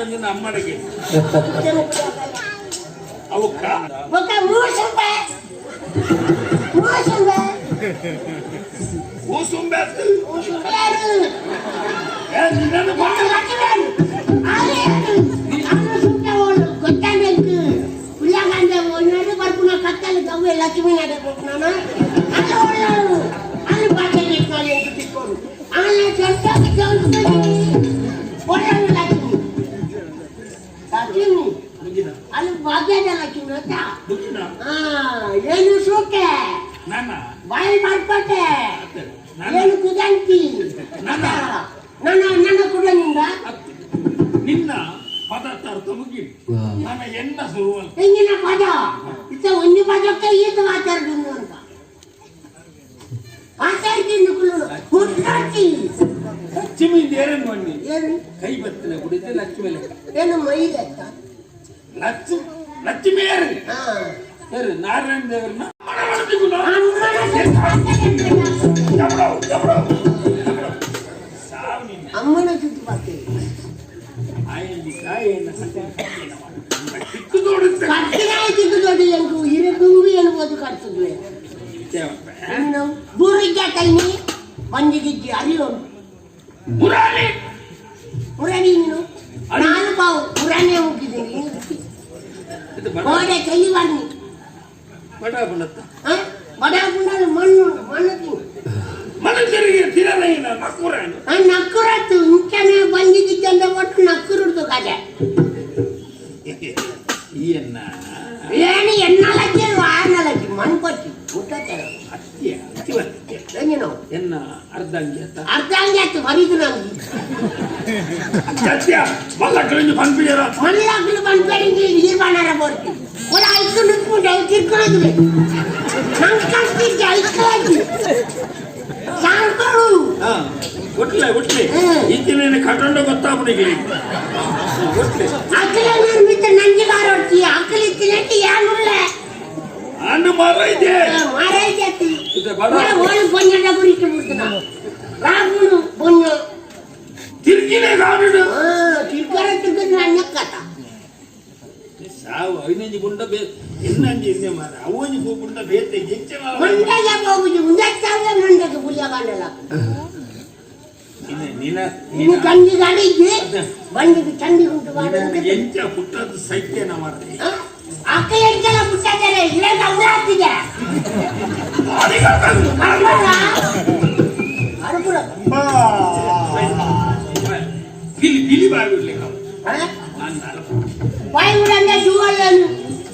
ಒಂದು ನಮ್ಮಡಿಗೆ ಅವಕ್ಕ ಊಸುಂಬೆ లక్ష్మీ నడుపుతున్నాను అని పాట చేస్తున్నాను ఎందుకు లక్ష్మి అది భాగ్యದ లక్ష్మి ಏನು ಸೂಕೆ ಬಾಯಿ ಮಾಡ್ಕೊಟ್ಟೆ ಏನು ಕುದಂತಿ ನನ್ನ ಕೂಡ ನಿನ್ನ ಪದಾರ್ಥ ಮುಗಿ ನನ್ನ ಎನ್ನ ಸುರುವಲ್ ತೆಂಗಿನ ಪದ ಇತ್ತ ಒಂದು ಪದಕ್ಕೆ ಈತ ಮಾತಾಡ್ತೀನಿ ಅಂತ ಮಾತಾಡ್ತೀನಿ ಹುಟ್ಟಾಡ್ತಿ ಲಕ್ಷ್ಮಿ ಏನೇನು ಬನ್ನಿ ಕೈ ಬತ್ತನೆ ಕುಡಿತೆ ಲಕ್ಷ್ಮಿ ಏನು ಮೈಗೆ ಲಕ್ಷ್ಮಿ ಯಾರು ಯಾರು ನಾರಾಯಣ ದೇವರನ್ನ ಅಮ್ಮನ ಸುತ್ತು ಬರ್ತೀವಿ ಕಟ್ಟಿನಾಯ್ತಿದ್ದು ಎಂಟು ಇರಗುಂಬಿ ಎನ್ಬೋದು ಕಟ್ತಿದ್ವಿ ಬೂರಿದ್ದ ಕೈನಿ ಬಂದಿದ್ದಿ ಅರಿವು ಮುರಾಣಿ ನೀನು ನಾನು ಬಾವು ಮುರಾಣಿ ಹೋಗಿದ್ದೀನಿ ಗೋಡೆ ಕೈ ಬನ್ನಿ ಬಡ ಮಣ್ಣು ನಕ್ಕುರತ್ತು ಇಂಚನೆ ಬಂದಿದ್ದಂತ ಒಟ್ಟು ನಕ್ಕುರುಡ್ದು ಕಡೆ ಏನು ಎನ್ನಲಕ್ಕಿ ಆನಲಕ್ಕಿ ಮಣ್ಕೊಚ್ಚಿ ಮುಟ್ಟೇನು ಅರ್ಧಂಗಿ ಆಯ್ತು ಬರೀದು ನಮ್ಗೆ ಮಲ್ಲಕ್ಕಳು ಬಂದ್ಬೇಡಿ ನೀರು ಬಾಣಾರ ಬರ್ತೀವಿ ಒಳ ಐದು ನಿಂತ್ಬಿಟ್ಟು ಅವ್ರು ತಿರ್ಕೊಳ್ಳೋದ್ವಿ ನಂಗೆ ಕಳ್ತಿದ್ದೆ ಐದು ಸಾಂಕರು ಒಟ್ಲೆ ಈಚಿನ ಕಟ್ಟೊಂಡು ಗೊತ್ತಾಗ್ಬಿಟ್ಟಿಗೆ ಅಕ್ಕಲೆ ನೀರು ಬಿಟ್ಟು ನಂಗೆ ಬಾರೋಡ್ತಿ ಅಕ್ಕಲಿ ಇತ್ತಿನಟ್ಟಿ ಯಾನುಳ್ಳ ಹಣ್ಣು ಮಾರೈತೆ ಓಳು ಬೊಂಜ ಗುರಿಟ್ಟು ಬಿಡ್ತಾನ ರಾಗುಳು ಬೊಂಜ ತಿರ್ಗಿನೇ ರಾಗುಡು ತಿರ್ಗಾರ ನನ್ನ ಕಥ ಸಾವು ಐನಂಜಿ ಗುಂಡ ಇನ್ನಂಜಿ ಹಿಂದೆ ಮಾರ ಅವೊಂಜಿ ಗುಂಡ ಬೇತೆ ಮಂಡಗೆ ಹೋಗುದು ಮುಂದೆತ್ತಾವೆ ಮಂಡಗೆ ಬುಲಿಯಾಗಲ್ಲ ನೀನು ಕಂಡಿ ಗಾಡಿಗೆ ಬಂದಿಗೆ ಚಂಡಿ ಉಂಟು ಎಂಚ ಪುಟ್ಟದ್ದು ಸೈತ್ಯನ ಮಾಡ್ರಿ ಅಕ್ಕ ಎಂಚೆಲ್ಲ ಪುಟ್ಟಿದ್ದಾರೆ ಇಲ್ಲೇ ಅವ್ರಾಗ್ತಿದೆ ಬಿಲಿ ಬಾಗಿಡ್ಲಿಕ್ಕೆ ಬಾಯಿಗುಡಂದ ಜೂವಲ್ಲನು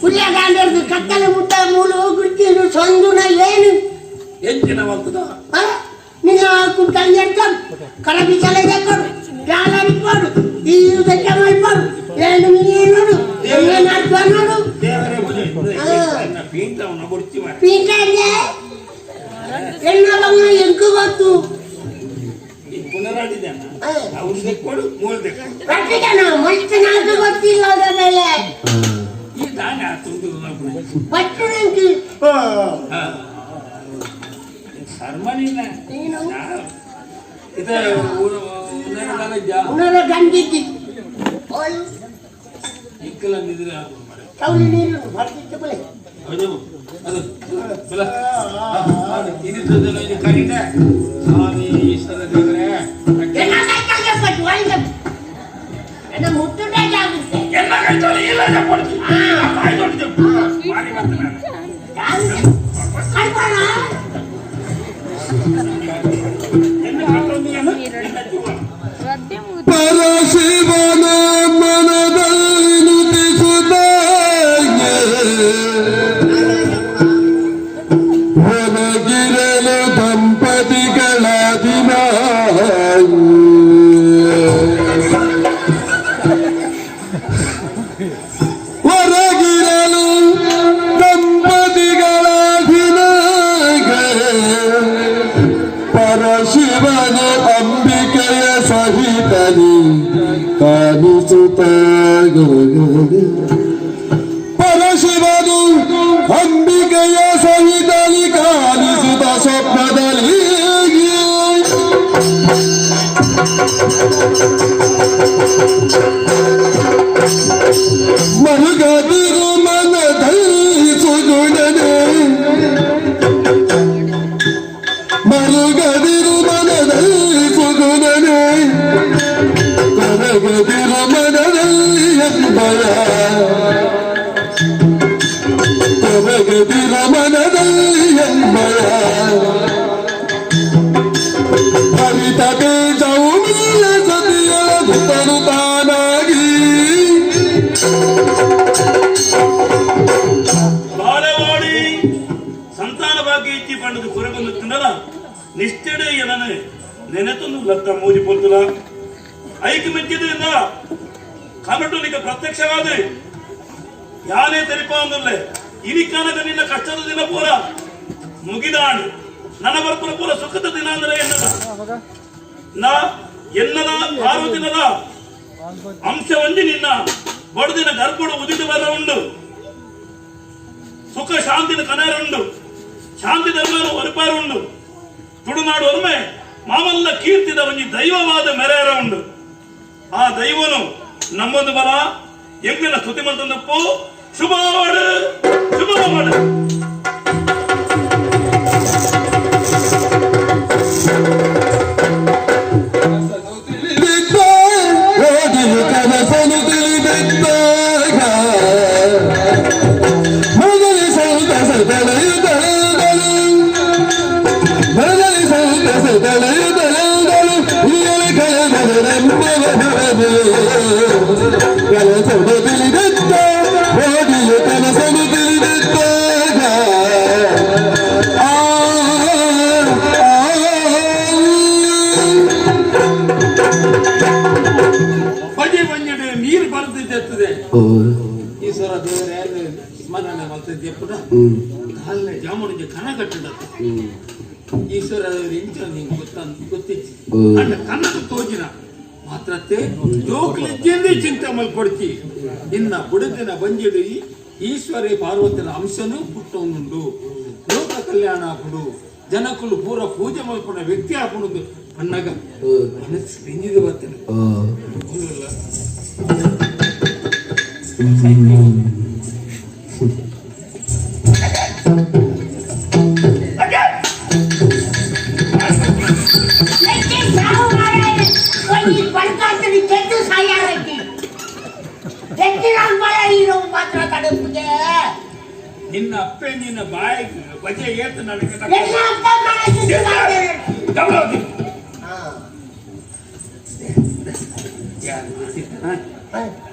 ಹುಲಿಯಾಗಾಂಡರ್ದು ಕತ್ತಲೆ ಮುಟ್ಟ ಮೂಲು ಗುರ್ತಿರು ಸೊಂದುನ ಏನು ಎಂಚಿನ ಹೋಗ್ತದ ನಿನ್ನ ಕುಂಟಂಗೆ ಕಳಪಿ ತಲೆಗೆ ಕೊಡು ಜಾಲರಿ ಕೊಡು ಈ ಬೆಟ್ಟ ಮಾಡಿಕೊಡು ಏನು ನೋಡು ಏನಾಡ್ತು ನೋಡು ಪೀಠ ಇದೆ ಹೆಣ್ಣವನ್ನ ಎಂಕು ಗೊತ್ತು ಪುನರಾಡಿದ್ದಾನ ಅವ್ರಿಗೆ ಕೊಡು ಮೂಲ್ದೆ ಮತ್ತೆ ನಾಲ್ಕು ಗೊತ್ತಿಲ್ಲ ಅದರ ಮೇಲೆ ಈ ದಾನ ತುಂಡು ಪಟ್ಟು ನಂಗೆ ಸರ್ಮನಿಲ್ಲ ಇದು ಉನ್ನರ ಗಂಡಿದ್ದಿ ಇಕ್ಕಲ ನಿದ್ರೆ ಕೌಲಿ ನೀರು ಬರ್ತಿತ್ತು ಬಲೆ ಅದು ಇದು ಕರೀಟ ಸ್ವಾಮಿ ಈಶ್ವರ ದೇವರೇ என்ன முட்டுட்டே ஆகுது என்ன கைத்தோல இல்ல போடுது ஆய் தொட்டு மாறி வந்தன கல்பனா என்ன கட்டோந்தியன ಪರಶಿವನ ಮನದಲ್ಲಿ ನುಡಿಸುತ್ತಾಗೆ ಹೊರಗಿರಲು ದಂಪತಿಗಳ ದಿನ ಹೊರಗಿರಲು ದಂಪತಿಗಳ ದಿನ ಪರಶಿವನ ಅಂಬಿಕೆಯ ಸಹಿತನಿ ಕಾಣಿಸುತ್ತ ಪರಶಿವನು ಅಂಬಿಕೆಯ ಸಹಿತನಿ ಕಾಣಿಸುತ್ತ ಸ್ವಪ್ನದಲ್ಲಿ ಎಂಬಯ ತೊಡಗದಿರ ಮನದಲ್ಲಿ ಎಂಬಯ ಹರಿತ ಬೀಜವು ನೀಲ ಸತಿಯೊಳಗು ತರುತ್ತಾನಾಗಿ ಬಾಳೆವಾಡಿ ಸಂತಾನ ಭಾಗ್ಯ ಇಚ್ಚಿ ಪಂಡದು ಕುರಗೊಂದು ತಿನ್ನಲ ನಿಷ್ಠೆಡೆ ಎನನೆ ನೆನೆತೊಂದು ಲತ್ತ ಮೂಜಿ ಪೊಂದುಲ ಐಕ್ಯ ಮೆಚ್ಚಿದ್ರಿಂದ ಕನಟುನಿಗೆ ಪ್ರತ್ಯಕ್ಷವಾದ ಯಾನೇ ತೆರಿಪಾಂದುಲ್ಲೆ ಇನಿಕಾನಗ ನಿನ್ನ ಕಷ್ಟದ ದಿನ ಪೂರ ಮುಗಿದಾಣು ನನ್ನ ಬರ್ಪುರ ಪೂರ ಸುಖದ ದಿನ ಅಂದ್ರೆ ಎನ್ನದ ನಾ ಎನ್ನದ ಪಾರ್ವತಿನದ ಅಂಶ ಒಂದಿ ನಿನ್ನ ಬಡದಿನ ಗರ್ಭಡು ಉದಿದು ಬರ ಉಂಡು ಸುಖ ಶಾಂತಿನ ಕನರ ಉಂಡು ಶಾಂತಿ ಧರ್ಮನ ಒರಪಾರು ಉಂಡು ತುಳುನಾಡು ಒರ್ಮೆ ಮಾಮಲ್ಲ ಕೀರ್ತಿದ ಒಂಜಿ ದೈವವಾದ ಮೆರೆಯರ ಉಂಡು ಆ ದೈವನು ನಮ್ಮೊಂದು ಬಲ ಎಂಗನ ಸ್ತುತಿ ಮಂತಂದಪ್ಪು ಶುಭ ಮಾಡು ಶುಭ ಮಾಡು ಕನಸನು ತಿಳಿದಿದ್ದಾಗ ಮೊದಲಿ ಸೌತಸದಳೆಯುತ್ತಳೆಯುತ್ತಳೆಯುತ್ತಳೆಯುತ್ತಳು ಇಯಲು ಕನಸನು ತಿಳಿದಿದ್ದ ಹೋಗಿಲು ಕನಸನು ತಿಳಿದಿದ್ದಾಗ ಬಜೆ ಬಂಜಡೆ ನೀರು ಬರ್ತದೆ ಈಶ್ವರ ದೇವರೇ ಸ್ಮರಣ ಬರ್ತದೆ ಪುಟ ಕಾಲನೆ ಜಾಮುನಿಗೆ ಕನ ಕಟ್ಟಡ ಈಶ್ವರ ದೇವರು ಇಂಚ ನಿಂಗೆ ಗೊತ್ತಿಚ್ಚಿ ಅಣ್ಣ ಕನ್ನಡ ತೋಜಿನ ಮಾತ್ರತ್ತೆ ಜೋಕ್ಲಿಜ್ಜೆಂದೇ ಚಿಂತೆ ಮಲ್ಪಡ್ತಿ ಇನ್ನ ಬುಡದಿನ ಬಂಜಿಡು ಈಶ್ವರೇ ಪಾರ್ವತಿನ ಅಂಶನೂ ಪುಟ್ಟವನುಂಡು ಲೋಕ ಕಲ್ಯಾಣ ಆಪುಡು ಜನಕುಲು ಪೂರ ಪೂಜೆ ಮಲ್ಪಡ ವ್ಯಕ್ತಿ ಆಪುಣದು ಅಣ್ಣಗ ಮನಸ್ಸು ಬೆಂದಿದೆ ಬರ್ತೇನೆ ನಿನ್ನ ಅಪ್ಪೆ ನಿನ್ನ ಬಾಯಿ ಬಜೆ ಏತು ನನಗೆ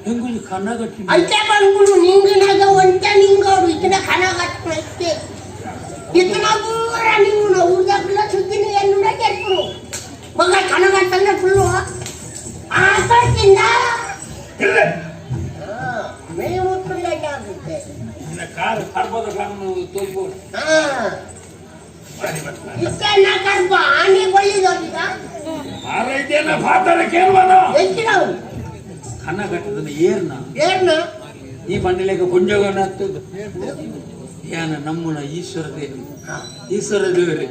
ಹೆಂಗುಲಿ ಕನ್ನ ಕಟ್ಟಿ ಅಲ್ತೆ ಬಂದ್ಬಿಡು ನಿಂಗನಾಗ ಒಂಟ ನಿಂಗೋಡು ಇತನ ಕನ ಕಟ್ಟೆ ಇತನ ಪೂರ ನಿಂಗು ಊರ್ದಾಗಲ್ಲ ಸುದ್ದಿನ ಎನ್ನುಡ ಕೆರ್ಪುರು ಮಗ ಕನ ಕಟ್ಟಂದ್ರೆ ಫುಲ್ಲು ಆಸಕ್ತಿಂದ ಮೇವು ಮುಟ್ಟುತ್ತೆ ನಿನ್ನ ಕಾರು ಕರ್ಬದ ಕಾರನ್ನು ತೋರ್ಬೋದು ಇಷ್ಟೆಲ್ಲ ಕರ್ಬ ಆನೆ ಬಳ್ಳಿದೋಗ ಆರೈತೇನ ಭಾತನ ಕೇಳ್ವನ ಹೆಚ್ಚಿನವು ಕನ್ನ ಕಟ್ಟದನ್ನ ಏರ್ನ ಈ ಬಂಡಲೆಗೆ ಕೊಂಜೋಗನ ಹತ್ತದು ಯಾನ ನಮ್ಮನ ಈಶ್ವರ ದೇವರೇ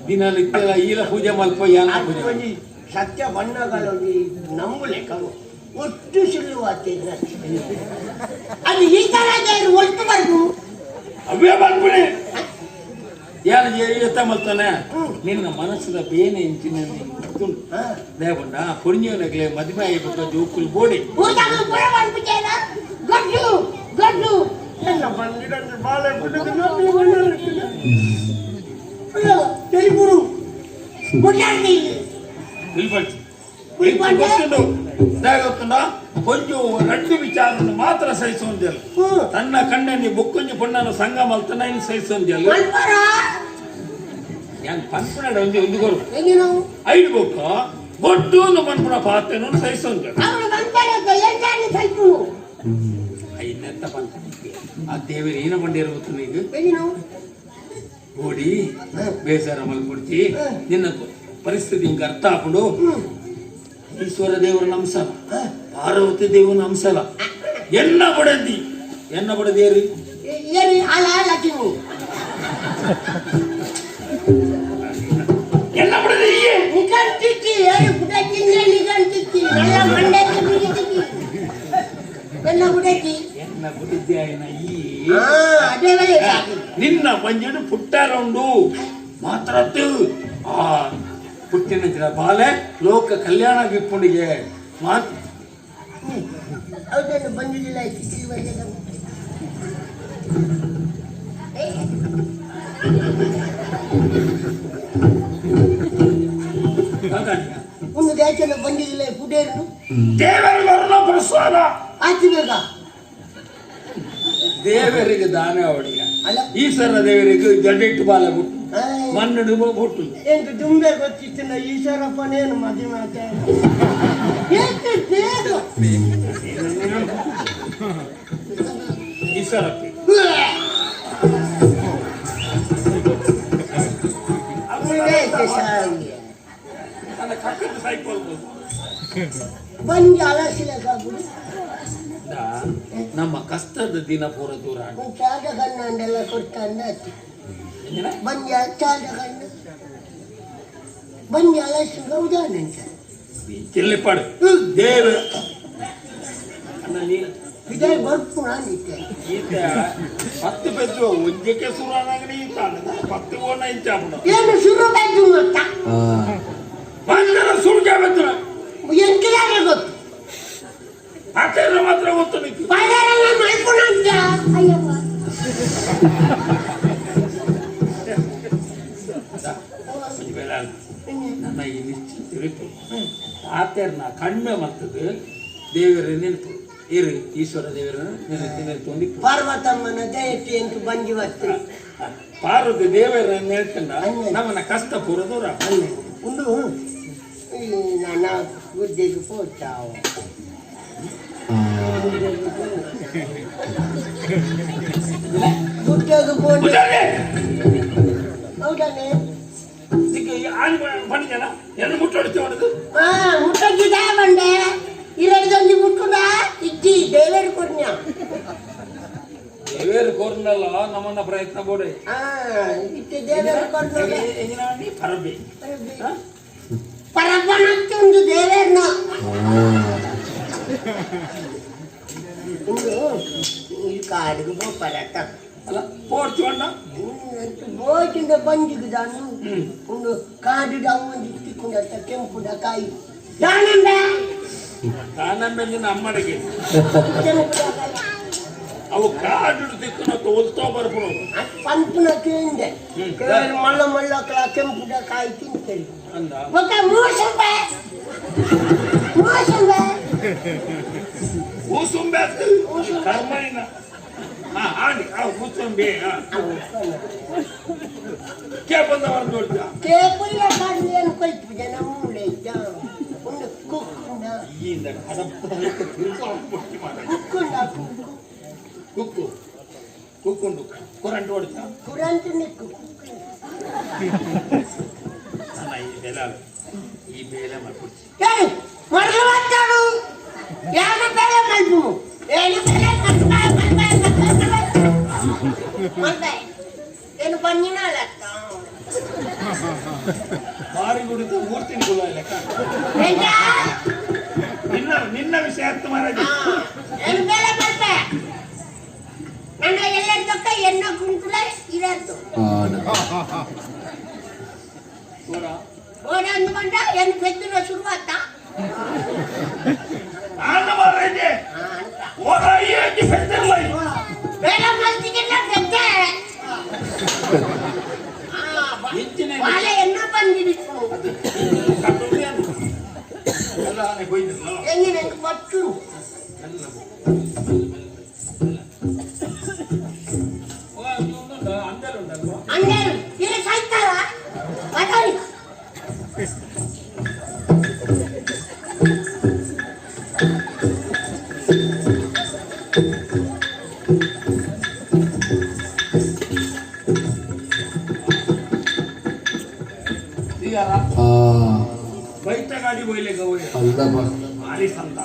ದಿನಲ್ಲಿ ಇತ್ತೆಲ್ಲ ಈಲ ಪೂಜೆ ಮಲ್ಪ ಯಾನ ಪೂಜೆ ಸತ್ಯ ಬಣ್ಣಗಳು ನಂಬಲೆಕ್ಕ ಒಟ್ಟು ಸುಳ್ಳುವಾಗ್ತಿದ್ರೆ ಅದು ಈ ತರ ಒಟ್ಟು ಬರ್ದು ಅವ್ಯ ಬಂದ್ಬಿಡಿ ಯಾರು ಎತ್ತ ಮಲ್ತಾನೆ ನಿನ್ನ ಮನಸ್ಸಿನ ಬೇನೆ ಇಂಚಿನ ದೇವಂಡ ಪುಣ್ಯನಗಲೆ ಮದುವೆ ಆಗಿಬಿಟ್ಟು ಜೋಕುಲ್ ಬೋಡಿ ಗಡ್ಡು ನನ್ನ ಬಂದಿರಂದ್ರೆ ಬಾಳೆ ತಿಳಿಗುರು ಕೊಂಚು ರಡ್ಡು ವಿಚಾರವನ್ನು ಮಾತ್ರ ಸಹಿಸೋಂದಿಲ್ಲ ತನ್ನ ಕಣ್ಣಲ್ಲಿ ಬೊಕ್ಕೊಂಜು ಪೊಣ್ಣನ್ನು ಸಂಘ ಮಲ್ತನ ಇನ್ನು ಸಹಿಸೋಂದಿಲ್ಲ ಯಾನ್ ಪನ್ಪುಣ ಒಂದು ಕೊರು ಐದು ಬೊಕ್ಕ ಗೊಟ್ಟು ಒಂದು ಪನ್ಪುಣ ಪಾತ್ರೆನೂ ಸಹಿಸೋಂದಿಲ್ಲ ಐದೆತ್ತ ಪಂಚ ಆ ದೇವರ ಏನ ಬಂದಿರಬೇಕು ಈಗ ಓಡಿ ಬೇಸರ ಮಲ್ಕೊಡ್ತಿ ನಿನ್ನ ಪರಿಸ್ಥಿತಿ ಹಿಂಗ ಅರ್ಥ ಹಾಕೊಂಡು ಈಶ್ವರ ದೇವರನ ಅಂಶಲ ಪಾರ್ವತಿ ದೇವನ ಅಂಶಲ ಎನ್ನ ಬಡದೇರಿ ಎನ್ನ ಬಡದಿ ನಿನ್ನ ಬಂಜನು ಪುಟ್ಟಾರೌಂಡು ಮಾತ್ರ ಆ ಪುಟ್ಟಿನ ಬಾಲೆ ಲೋಕ ಕಲ್ಯಾಣ ಗಿಪ್ಪುಣಿಗೆ ಹೌದನ್ನು ಬಂದಿದ್ದಿಲ್ಲ ಇಲ್ಲಿವರೆಗೆ ನಾವು. ಒಂದು ದೇಶನ ಬಂದಿದ್ದಿಲ್ಲ ಪುಡೇರು ದೇವರ ಪ್ರಸಾದ ಆಚಬೇಕ ದೇವರಿಗೆ ದಾನ ಅವಳಿಗೆ ಅಲ್ಲ ಈಶ್ವರ ದೇವರಿಗೆ ಜಡೆಟ್ಟು ಬಾಲ ಬಿಟ್ಟು ಮಣ್ಣು ಬಿಟ್ಟು ಎಂಟು ದುಂಬೆ ಗೊತ್ತಿತ್ತು ನಾ ಈಶ್ವರಪ್ಪನೇನು ಮದುವೆ ಮಾತಾಡ ಈಶ್ವರಕ್ಕೆ ನನ್ನ ಕಕ್ಕನ್ನು ಸಾಯ್ಕೊಳ್ಬೋದು ಬಂದು ಅಲಸಿಲಕ್ಕಾಗ್ಬಿಡು ನಮ್ಮ ಕಷ್ಟದ ದಿನ ಪೂರ ದೂರ ಚಾದ ಕಣ್ಣಂಡೆಲ್ಲ ಕೊಡ್ತಾಂಡ ಬಂದು ಚಾದ ಕಣ್ಣು ಬಂದು ಅಲಸಿಗ ಉದಾಹರಣೆ ಚೆಲ್ಲಿಪಾಡು ದೇವ ಇದೇ ಬರ್ಪು ನಾನಿದ್ದೆ ಈತ 10 ಪೆದ್ದು ಒಂಜಕ್ಕೆ ಸುರಾನಾಗಲಿ ಈತ 10 ಓನ ಇಂಚಾಪುಡ ಏನು ಶುರು ಬೇಕು ಗೊತ್ತಾ ಬಂದರ ಸುಳ್ಗೆ ಬಂದ್ರ ಎಂಟಿದಾರೆ ಗೊತ್ತು ಆಚೆಲ್ಲ ಮಾತ್ರ ಗೊತ್ತು ನಿಂತು ಬಾಜಾರೆಲ್ಲ ಮಾಡ್ಕೊಂಡ ಅಯ್ಯಪ್ಪ ನನ್ನ ಈ ನಿಶ್ಚಿತ ಆತರ್ನ ಕಣ್ಮೆ ಮತ್ತದು ದೇವರ ನೆನಪು ಇರು ಈಶ್ವರ ದೇವರ ನೆನಪು ಪಾರ್ವತಮ್ಮನ ದಯಟಿ ಎಂದು ಬಂದಿ ಬರ್ತೀವಿ ಪಾರ್ವತಿ ದೇವರ ನೆನಪನ್ನ ನಮ್ಮನ್ನ ಕಷ್ಟ ಪೂರ ದೂರ ಉಂಡು ನನ್ನ ಉದ್ಯೋಗ ಪೋಚಾವ ಉದ್ಯೋಗ ಪೋಚ ಹೌದಾನೆ ಬಂದಿದ್ದಾನ ಎಲ್ಲ ಮುಟ್ಟೊಡ್ತೀವಿ ಅವನದು ಮುಟ್ಟಗಿದ ಬಂಡೆ ಇರಡ್ದೊಂದು ಮುಟ್ಟುದ ಇಜ್ಜಿ ದೇವೇರು ಕೊಡ್ನ್ಯ ದೇವೇರು ಕೋರ್ನಲ್ಲ ನಮ್ಮನ್ನ ಪ್ರಯತ್ನ ಬೋಡೆ ಇತ್ತೆ ದೇವೇರು ಕೊಡ್ನೋಡೆ ಪರಬಿ ಪರಪ್ಪನಂತೆ ಒಂದು ದೇವೇರ್ನ ಒಂದು ಈ ಕಾಡಿಗೆ ಹೋಗ್ಬರತ್ತ ಅಲ್ಲ ಪೋಡ್ತು ಅಣ್ಣ ಬೋಟಿಂದ ಬಂದಿದ್ದಾನು ಒಂದು ಕಾಡಿದ ಒಂದು ತಿಕ್ಕೊಂಡ ಕೆಂಪುದ ಕಾಯಿ ದಾನಂಬೆ ದಾನಂಬೆಂದಿನ ಅಮ್ಮಡಿಗೆ ಅವು ಕಾಡು ತಿಕ್ಕನ ತೋಲ್ತಾ ಬರ್ಬೋದು ಪಂಪನ ತಿಂದೆ ಮಳ್ಳ ಮಳ್ಳಕ್ಕಳ ಕೆಂಪುದ ಕಾಯಿ ತಿಂತೇಳಿ ಅಂದ ಮತ್ತೆ ಮೂಸಂಬೆ ಮೂಸಂಬೆ ಮೂಸುಂಬೆ ಕರ್ಮನಿನ ಆಡಿ ಮೂಸುಂಬೆ ಕೇ ಬಂದವರ ನೋಡ್ತಾ ಕೇಪುಲ್ಲ ಕಾಡಿ ಏನು ಕೊಯ್ತು ಜನ ಮೂಳೆ ಇದ್ದ ಒಂದು ಕುಕ್ಕುಂಡ ಈಯಿಂದ ಕಡಪಕ್ಕೆ ತಿರ್ಕೊಂಡು ಮಾಡ ಕುಕ್ಕುಂಡ ಕುಕ್ಕು ಕುಕ್ಕುಂಡು ಕುರಂಟು ಹೊಡ್ತಾ ಕುರಂತು ನಿಕ್ಕು ನನ್ನ ಈ ಬೇಲೆ ಮಾಡ್ಕೊಡ್ತೀನಿ ಏನು ಮರಳು ಮಾತಾಡು ಏನು ಬೇರೆ ಮಲ್ಪು ಏನು ಬೇರೆ ಮತ್ತೆ ಏನು ಬನ್ನಿನ ಲೆಕ್ಕ ಮಾರಿ ಕುಡಿದು ಮೂರ್ತಿನ ಕುಲ ಲೆಕ್ಕ ನಿನ್ನ ವಿಷಯ ಅರ್ಥ ಮಹಾರಾಜ ಏನು ಬೇರೆ ಮತ್ತೆ ನನ್ನ ಎಲ್ಲ ತಕ್ಕ ಎನ್ನ ಕುಂಕುಲ ಇರತ್ತು ಓಡ ಅಂದ್ಕೊಂಡ ಏನು ಬೆದ್ದಿನ ಶುರುವಾತ ಆನ ಮಹಾರಾಜ ಓಡ ಈ ಬೆದ್ದಿಲ್ಲ ಬೇರೆ ಮಲ್ತಿಗೆಲ್ಲ ಬೆದ್ದೆ ಹೆಚ್ಚಿನ ಬಾಳೆ ಎನ್ನ ಬಂದಿತ್ತು ಎಲ್ಲ ಆನೆ ಕೊಯ್ದಿಲ್ಲ ಹೆಂಗಿನ ಪಟ್ಟು ಅಂದ್ರೆ ಇಲ್ಲಿ ಸಾಯ್ತಾರ ಮಾತಾಡಿ ಬೈತ ಗಾಡಿ ಬೈಲೆ ಗೌರಿ ಅಲ್ಲಪ್ಪ ಭಾರಿ ಸಂತ